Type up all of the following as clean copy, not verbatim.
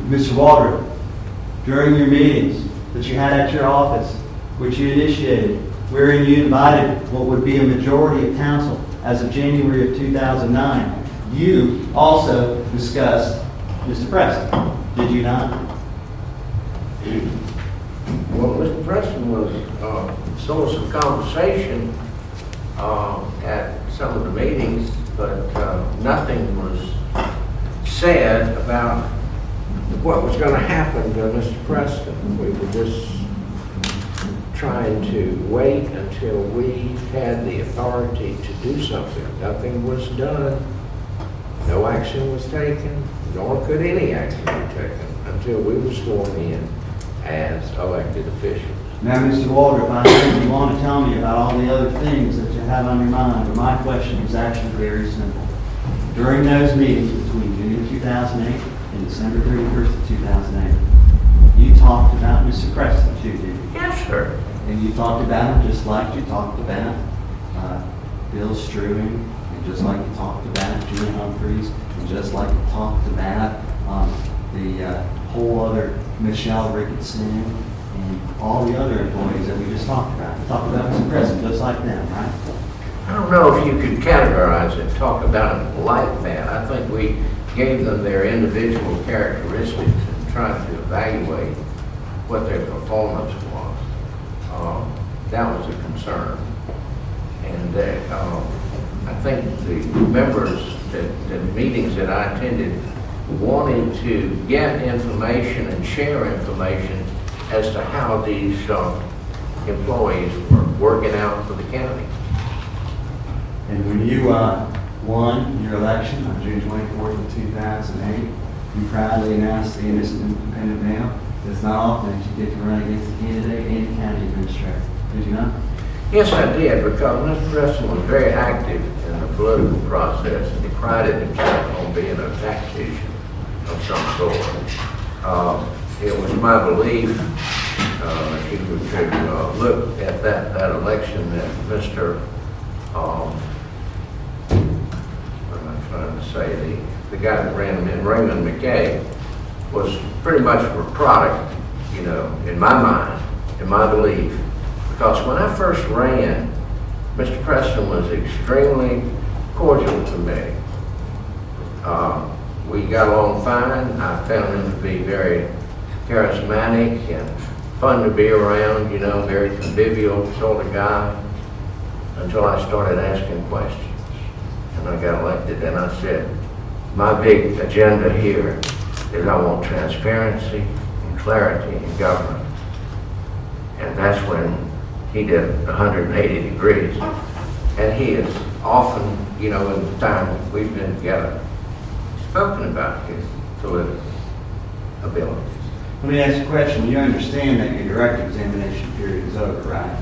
Mr. Waldrep, during your meetings that you had at your office, which you initiated, wherein you invited what would be a majority of council as of January of 2009, you also discussed Mr. Preston, did you not? Well, Mr. Preston was source of conversation at some of the meetings, but nothing was said about what was going to happen to Mr. Preston. We were just trying to wait until we had the authority to do something. Nothing was done. No action was taken, nor could any action be taken until we were sworn in as elected officials. Now, Mr. Waldrep, I know you want to tell me about all the other things that you have on your mind, but my question is actually very simple. During those meetings between June of 2008 and December 31st of 2008, you talked about Mr. Preston too, didn't you? Yes, sir. And you talked about him just like you talked about Bill Strewing, and just like you talked about Julie Humphreys, and just like you talked about the whole other Michelle Ricketson, and all the other employees that we just talked about. We talked about Mr. Preston just like them, right? I don't know if you could categorize it, talk about it like that. I think we gave them their individual characteristics and tried to evaluate what their performance was. That was a concern. And I think the members the meetings that I attended wanted to get information and share information as to how these employees were working out for the county. And when you won your election on June 24th of 2008, you proudly announced the innocent independent male. It's not often that you get to run against a candidate and county administrator. Did you not? Yes, I did, because Mr. Preston was very active in the political process, and he prided himself on being a tactician of some sort. It was my belief, if you could look at that election, that Mr. What am I trying to say? The guy that ran him in, Raymond McKay, was pretty much a product, you know, in my mind, in my belief. Because when I first ran, Mr. Preston was extremely cordial to me. We got along fine. I found him to be very charismatic and fun to be around, you know, very convivial sort of guy, until I started asking questions. And I got elected, and I said, my big agenda here is I want transparency and clarity in government. And that's when he did 180 degrees. And he has often, you know, in the time we've been together, spoken about his political abilities. Let me ask you a question. You understand that your direct examination period is over, right?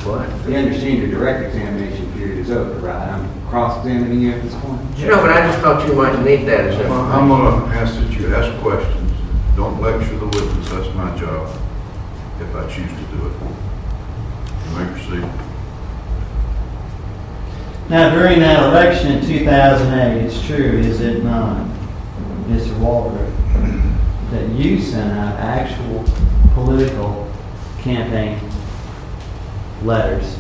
What? You understand your direct examination period is over, right? I'm cross-examining you at this point? You know, but I just thought you might need that as information. I'm going to ask that you ask questions. Don't lecture the witness. That's my job, if I choose to do it. You may proceed. Now, during that election in 2008, it's true, is it not, Mr. Waldrep, that you sent out actual political campaign letters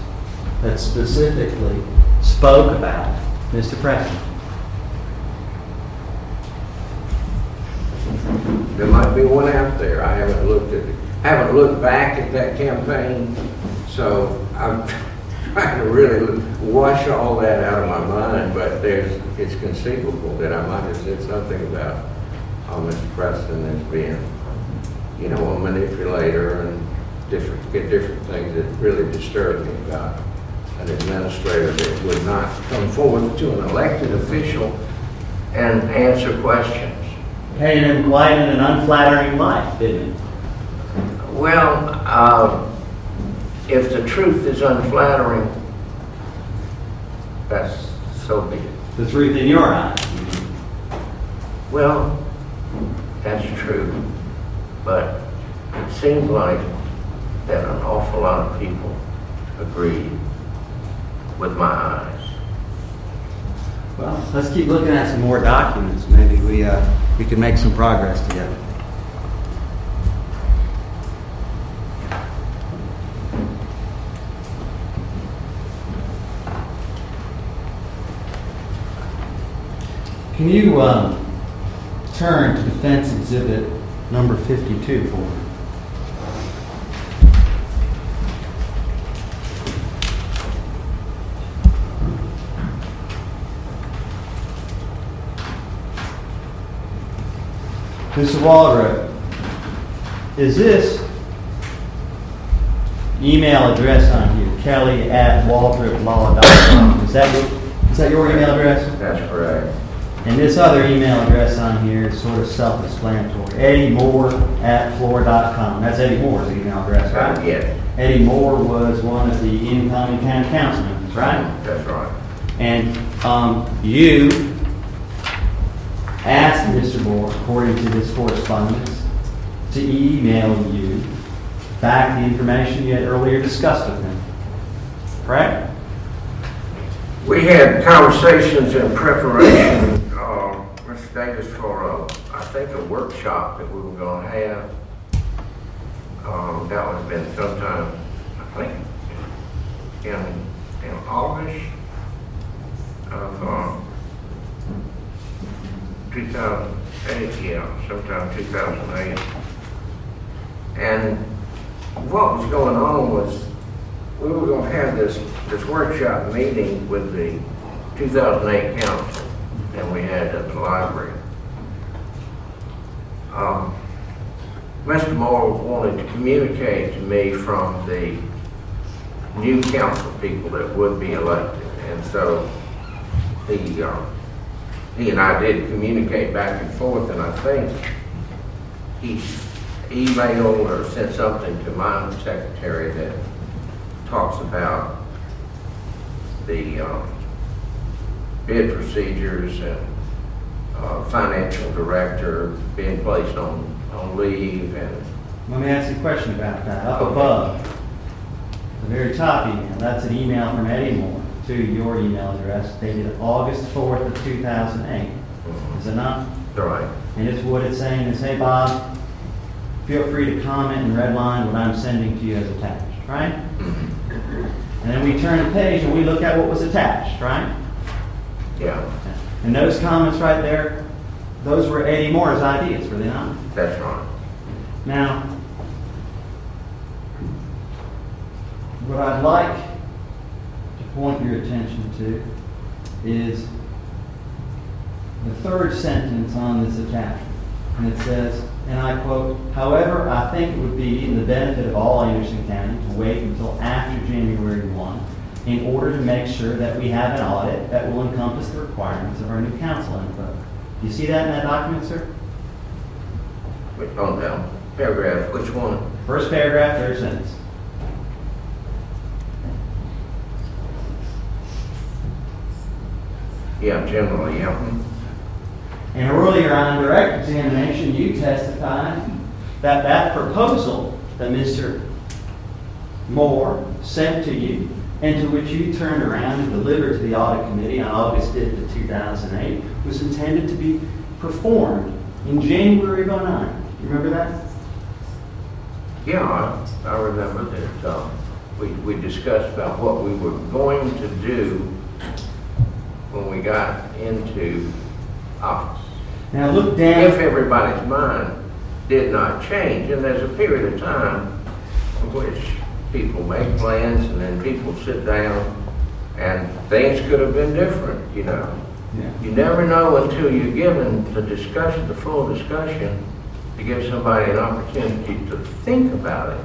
that specifically spoke about Mr. Preston? There might be one out there. I haven't looked back at that campaign, so I'm trying to really wash all that out of my mind. But it's conceivable that I might have said something about Mr. Preston as being, you know, a manipulator and different things that really disturb me about an administrator that would not come forward to an elected official and answer questions. Painted him quite in an unflattering light, didn't it? Well, if the truth is unflattering, that's so be it. The truth in your eyes. Well, that's true, but it seems like that an awful lot of people agree with my eyes. Well, let's keep looking at some more documents. Maybe we can make some progress together. Can you turn to Defense Exhibit number 52 for me? Mr. Waldrep, is this email address on here, kelly@waldreplaw.com? Is that your email address? That's correct. And this other email address on here is sort of self-explanatory. EddieMoore@floor.com. That's Eddie Moore's email address, right? Yes. Eddie Moore was one of the incoming county council members, right? That's right. And you asked Mr. Moore, according to this correspondence, to email you back the information you had earlier discussed with him. Correct? We had conversations in preparation, Mr. Davis, for I think a workshop that we were going to have. That would have been sometime, I think, in August of 2008, yeah, sometime 2008. And what was going on was we were going to have this workshop meeting with the 2008 council, and we had it at the library. Mr. Moore wanted to communicate to me from the new council people that would be elected, and so he and I did communicate back and forth, and I think he emailed or sent something to my secretary that talks about the bid procedures and financial director being placed on leave. And let me ask you a question about that. Up above, the very top email, that's an email from Eddie Moore to your email address dated August 4th of 2008. Is it not? Right. And it's what it's saying is, hey Bob, feel free to comment and redline what I'm sending to you as attached, right? And then we turn the page and we look at what was attached, right? Yeah. And those comments right there, those were Eddie Moore's ideas, were they not? That's right. Now, what I'd like to point your attention to is the third sentence on this attachment. And it says, and I quote, however, I think it would be in the benefit of all Anderson County to wait until after January 1 in order to make sure that we have an audit that will encompass the requirements of our new council info. Do you see that in that document, sir? On down. Paragraph, which one? First paragraph, third sentence. Yeah, generally, yeah. And earlier on direct examination, you testified that that proposal that Mr. Moore sent to you and to which you turned around and delivered to the audit committee on August 5th of 2008 was intended to be performed in January of 2009. You remember that? Yeah, I remember that we discussed about what we were going to do when we got into office. Now look down. If everybody's mind did not change, and there's a period of time in which people make plans and then people sit down and things could have been different, you know. Yeah. You never know until you're given the discussion, the full discussion, to give somebody an opportunity to think about it.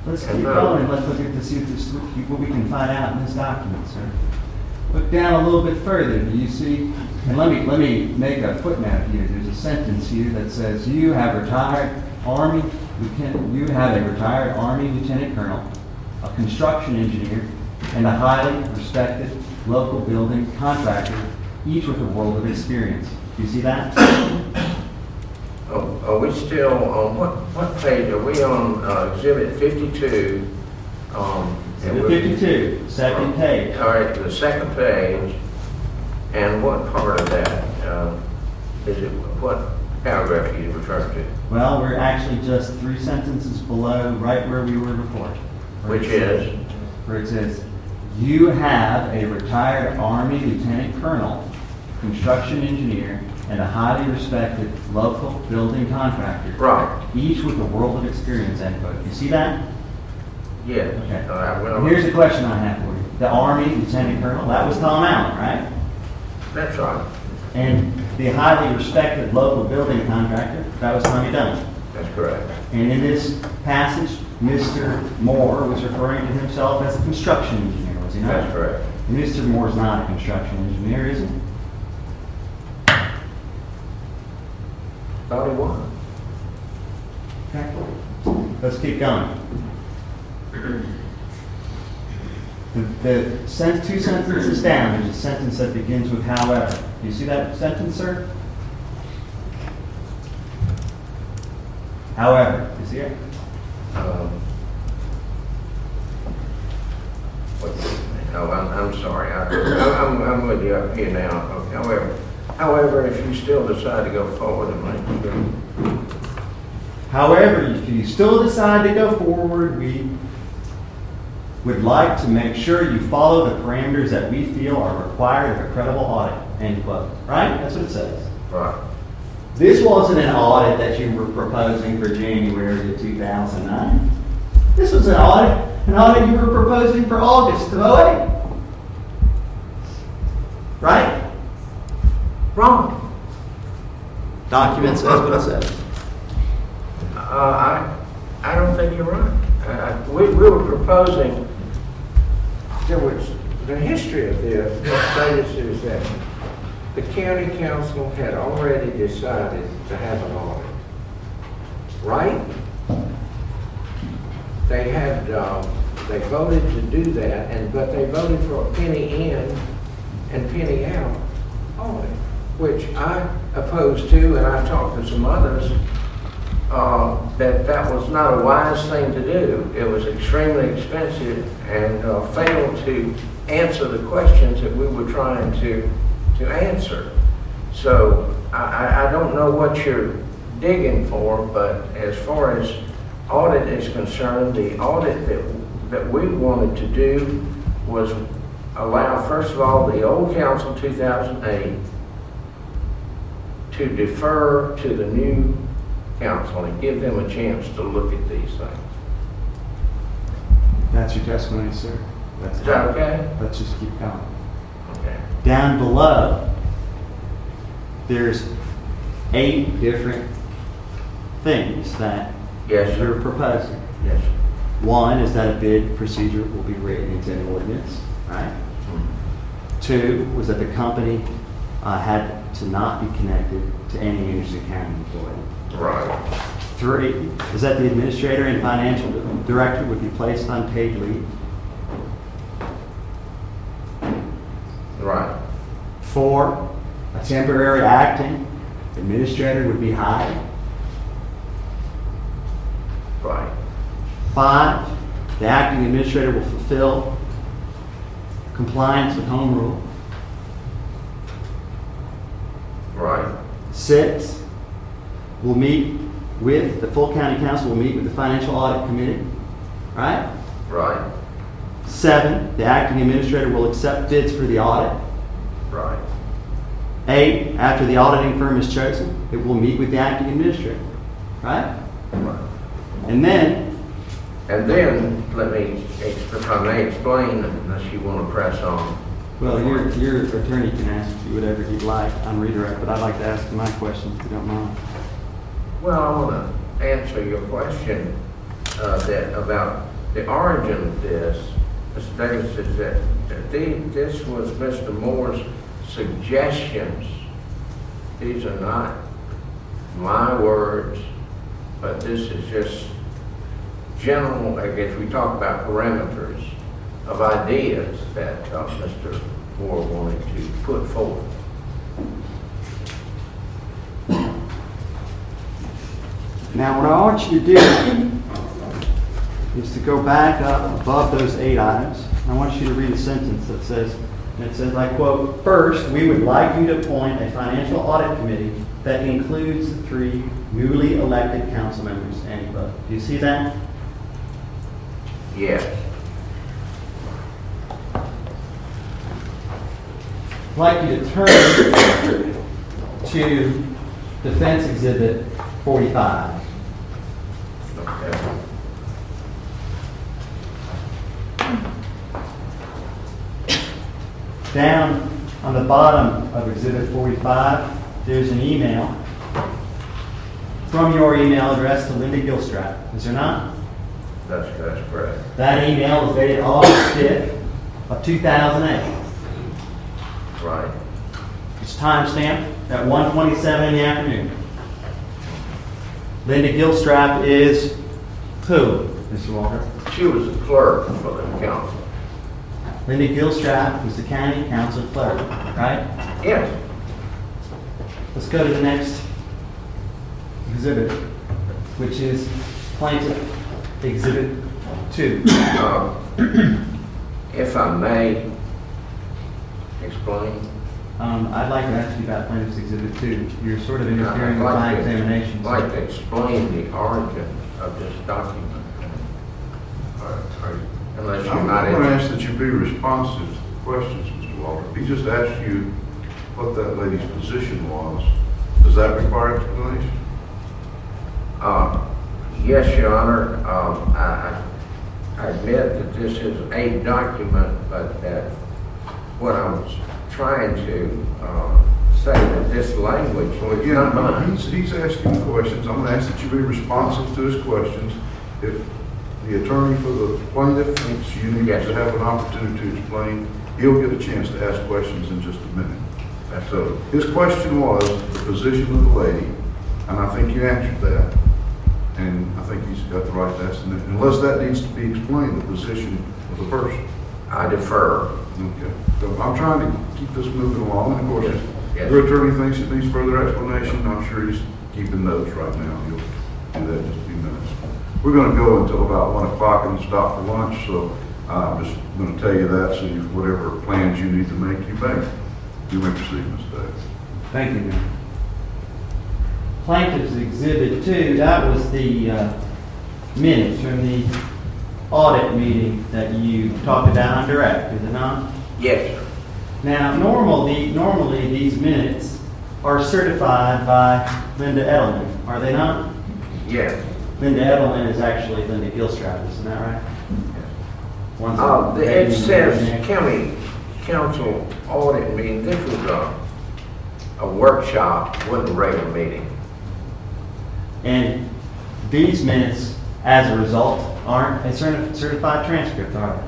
Let's keep going. Let's look at to see what we can find out in this document, sir. Look down a little bit further. Do you see? And let me make a footnote here. There's a sentence here that says you have a retired Army lieutenant colonel, a construction engineer, and a highly respected local building contractor, each with a world of experience. Do you see that? Are we still on what page? Are we on Exhibit 52? Exhibit 52, second page. All right, the second page. And what part of that is it? What paragraph are you referring to? Well, we're actually just 3 sentences below, right where we were before. Which is? Where it says, you have a retired Army lieutenant colonel, construction engineer, and a highly respected local building contractor. Right. Each with a world of experience, end quote. You see that? Yeah. Okay. Well, Here's the question I have for you. The Army Lieutenant Colonel, that was Tom Allen, right? that's right. And the highly respected local building contractor, that was Tommy Dunn. That's correct. And in this passage, Mr. Moore was referring to himself as a construction engineer, was he not? That's correct. Mr. Moore's not a construction engineer, is he? Thought he was. Okay. Let's keep going. The two sentences down, there's a sentence that begins with however. Do you see that sentence, sir? However, you see it? I'm sorry. I'm with you up here now. Okay. However, if you still decide to go forward, it might be good. However, if you still decide to go forward, we would like to make sure you follow the parameters that we feel are required of a credible audit. End quote. Right? That's what it says. Right. This wasn't an audit that you were proposing for January of 2009. This was an audit you were proposing for August of 2008. Right? Wrong. Document says what it says. I don't think you're right. We were proposing, there was, the history of this, the status is that the county council had already decided to have an audit. Right? They had, they voted to do that, but they voted for a penny in and penny out audit, which I opposed to, and I talked to some others, that was not a wise thing to do. It was extremely expensive and failed to answer the questions that we were trying to answer. So I don't know what you're digging for, but as far as audit is concerned, the audit that we wanted to do was allow, first of all, the old council 2008 to defer to the new council and give them a chance to look at these things. That's your testimony, sir. Is that okay? Let's just keep going. Okay. Down below, there's 8 different things that Yes, sir. you're proposing. Yes. One is that a bid procedure will be written into an ordinance, right? 2 was that the company had to not be connected to any Anderson County employee. Right. 3 is that the administrator and financial director would be placed on paid leave. Right. 4, a temporary acting administrator would be hired. Right. 5, the acting administrator will fulfill compliance with home rule. Right. 6, we'll meet with, the full county council will meet with the financial audit committee, right? Right. 7, the acting administrator will accept bids for the audit. Right. 8, after the auditing firm is chosen, it will meet with the acting administrator, right? Right. And then, let me, if I may explain, unless you want to press on. well, your attorney can ask you whatever he'd like on redirect, but I'd like to ask my question if you don't mind. Well, I want to answer your question about the origin of this. Mr. Davis says that this was Mr. Moore's suggestions. These are not my words, but this is just general, I guess we talk about parameters of ideas that Mr. Moore wanted to put forward. Now, what I want you to do is to go back up above those 8 items. I want you to read a sentence that says, I quote, "First, we would like you to appoint a financial audit committee that includes the 3 newly elected council members," end quote. Do you see that? Yes. like you to turn to Defense Exhibit 45. Okay. Down on the bottom of Exhibit 45, there's an email from your email address to Linda Gilstrap. Is there not? That's correct. That email is dated August 5th of 2008. Right. It's timestamped at 1:27 in the afternoon. Linda Gilstrap is who, Mr. Waldrep? She was the clerk for the council. Linda Gilstrap was the county council clerk, right? Yes. Let's go to the next exhibit, which is Plaintiff Exhibit 2. If I may explain. I'd like to ask you about Plaintiff's Exhibit 2. You're sort of interfering with I'd my like to- examinations. I'd like to explain the origin of this document. Unless you're I'm not going to in. ask that you be responsive to questions, Mr. Waldrep. He just asked you what that lady's position was. Does that require explanation? Yes, Your Honor. I admit that this is a document, but that what I'm trying to say that this language Well, is not again, mine. he's asking questions. I'm going to ask that you be responsive to his questions. If the attorney for the plaintiff thinks you need Yes. to have an opportunity to explain, he'll get a chance to ask questions in just a minute. So his question was the position of the lady, and I think you answered that. And I think he's got the right to ask, unless that needs to be explained, the position of the person. I defer. Okay. So I'm trying to keep this moving along, and of course, if Yes. your attorney thinks it needs further explanation, I'm sure he's keeping notes right now. He'll do that in just a few minutes. We're going to go until about 1 o'clock and stop for lunch, so I'm just going to tell you that, so whatever plans you need to make, you make. You may proceed, Ms. Davis. Thank you, ma'am. Plaintiff's Exhibit 2, that was the minutes from the audit meeting that you talked about on direct, is it not? Yes, sir. Now, normally these minutes are certified by Linda Edelman, are they not? Yes. Linda Edelman is actually Linda Gilstrap, isn't that right? One's It says county council audit meeting. This was a workshop, wasn't a regular meeting. And these minutes, as a result, aren't a certified transcript, are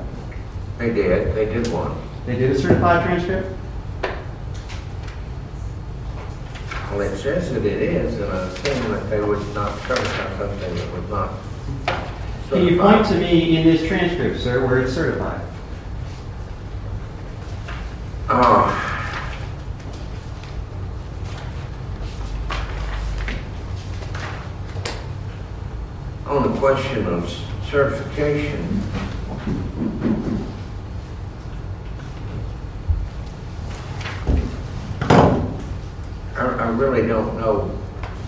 they? They did one. They did a certified transcript? Well, it says that it is, and I'm saying that they would not certify something that was not certified. Can you point to me in this transcript, sir, where it's certified? On the question of certification, I really don't know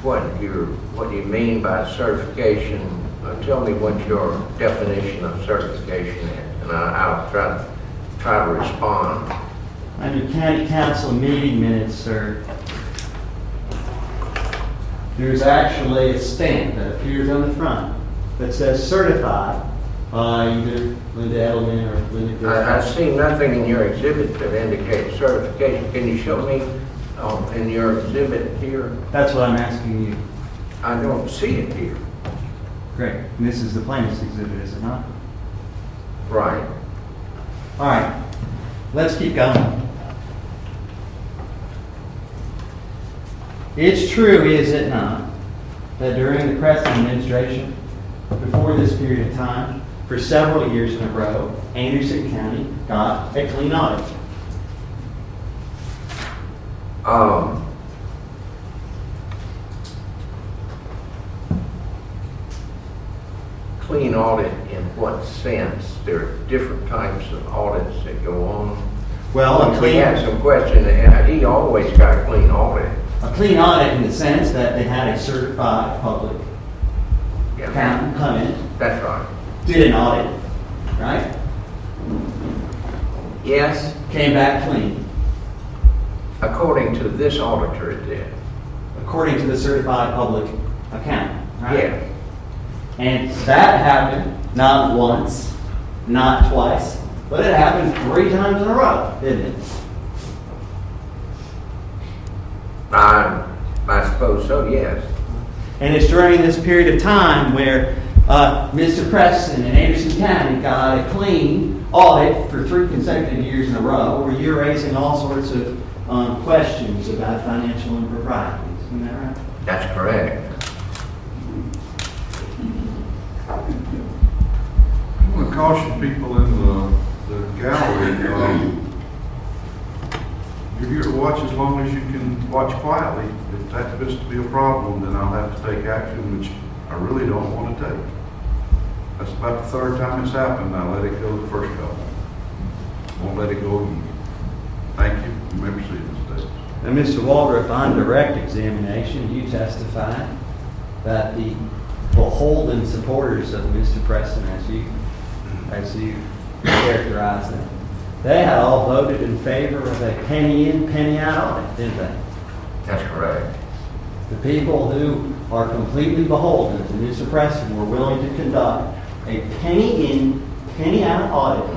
what you mean by certification. Tell me what your definition of certification is, and I'll try to respond. Under county council meeting minutes, sir, there's actually a stamp that appears on the front that says certified by either Linda Edelman or Linda I Gilstrap. see nothing in your exhibit that indicates certification. Can you show me in your exhibit here? That's what I'm asking you. I don't see it here. Great. And this is the plaintiff's exhibit, is it not? Right. All right. Let's keep going. It's true, is it not, that during the Preston administration, before this period of time, for several years in a row, Anderson County got a clean audit? Clean audit in what sense? There are different types of audits that go on. Well, a We clean, had some question, and he always got a clean audit. a clean audit in the sense that they had a certified public Yeah, accountant come in, that's right. did an audit, right? Yes, Came back clean. According to this auditor, it did. According to the certified public accountant, right? Yeah. And that happened not once, not twice, but it happened 3 times in a row, didn't it? I suppose so, yes. And it's during this period of time where Mr. Preston in Anderson County got a clean audit for 3 consecutive years in a row, where you're raising all sorts of questions about financial improprieties. Isn't that right? That's correct. I want to caution people in the gallery, you're here to watch as long as you can watch quietly. If that gets to be a problem, then I'll have to take action, which I really don't want to take. That's about the 3rd time it's happened. I let it go the first couple. Won't let it go again. Thank you. You may proceed, Ms. Davis. Now, Mr. Waldrep, on direct examination, you testified that the beholden supporters of Mr. Preston, as you characterized them, they had all voted in favor of a penny in, penny out audit, didn't they? That's correct. The people who are completely beholden to Mr. Preston were willing to conduct a penny in, penny out audit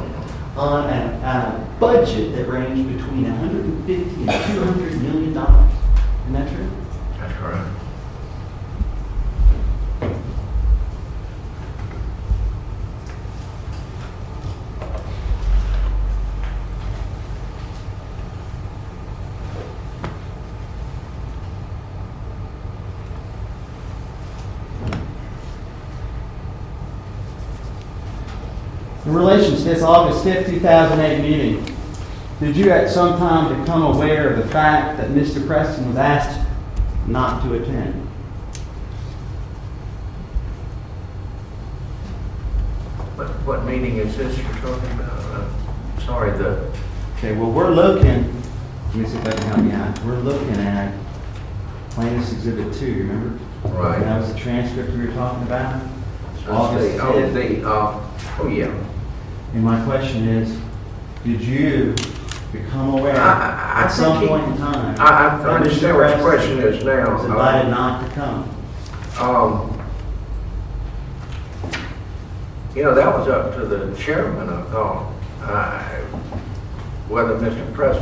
on a budget that ranged between $150 and $200 million. Isn't that true? That's correct. In relation to this August 5th, 2008 meeting, did you at some time become aware of the fact that Mr. Preston was asked not to attend? What meeting is this you're talking about? Sorry, Okay, well, we're looking, let me see if I can help you out. We're looking at Plaintiff's Exhibit 2, remember? Right. That was the transcript we were talking about? August 5th. Oh, yeah. And my question is, did you become aware I at some think point in time? I that understand Mr. what the Preston question is now. was invited not to come? That was up to the chairman, I thought, whether Mr. Preston